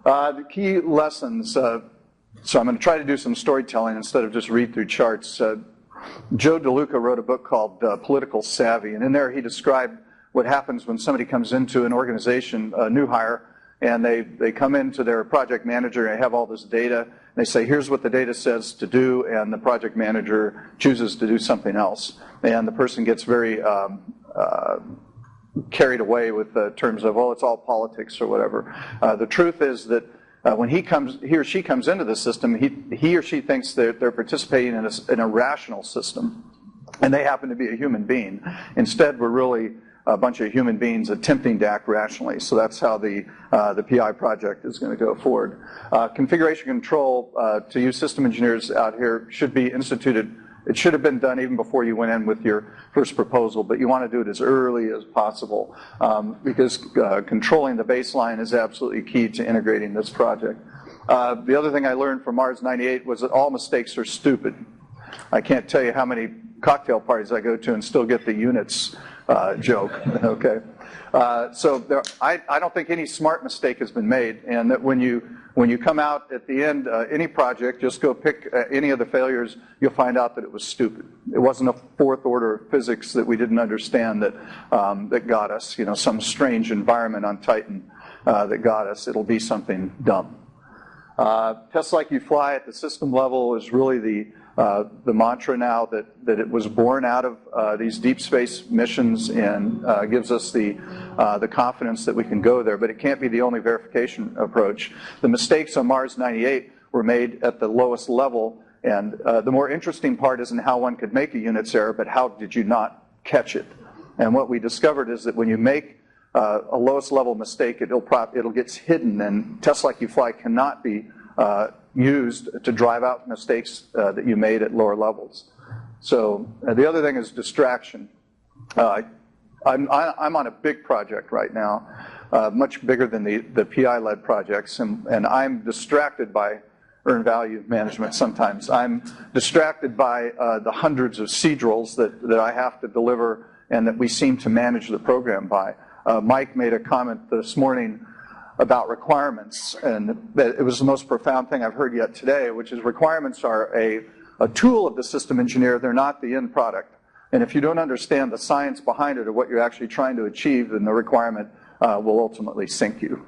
The key lessons, so I'm going to try to do some storytelling instead of just read through charts. Joe DeLuca wrote a book called Political Savvy, and in there he described what happens when somebody comes into an organization, a new hire, and they come into their project manager and they have all this data, and they say, here's what the data says to do, and the project manager chooses to do something else. And the person gets very carried away with terms of, oh, it's all politics or whatever. The truth is that when he or she comes into the system, he or she thinks that they're participating in a rational system, and they happen to be a human being. Instead, we're really a bunch of human beings attempting to act rationally. So that's how the PI project is going to go forward. Configuration control, to you system engineers out here, should be instituted. It should have been done even before you went in with your first proposal, but you want to do it as early as possible because controlling the baseline is absolutely key to integrating this project. The other thing I learned from Mars 98 was that all mistakes are stupid. I can't tell you how many cocktail parties I go to and still get the units joke. Okay, so I don't think any smart mistake has been made, and that when you come out at the end, any project, just go pick any of the failures, you'll find out that it was stupid. It wasn't a fourth order physics that we didn't understand that got us, some strange environment on Titan that got us. It'll be something dumb. Test like you fly at the system level is really the mantra now that it was born out of these deep space missions and gives us the confidence that we can go there, but it can't be the only verification approach. The mistakes on Mars 98 were made at the lowest level, and the more interesting part isn't how one could make a units error, but how did you not catch it? And what we discovered is that when you make a lowest level mistake, it'll get hidden, and Test Like You Fly cannot be used to drive out mistakes that you made at lower levels. So the other thing is distraction. I'm on a big project right now, much bigger than the PI-led projects, and I'm distracted by earned value management sometimes. I'm distracted by the hundreds of procedurals that I have to deliver and that we seem to manage the program by. Mike made a comment this morning about requirements, and it was the most profound thing I've heard yet today, which is requirements are a tool of the system engineer. They're not the end product. And if you don't understand the science behind it or what you're actually trying to achieve, then the requirement will ultimately sink you.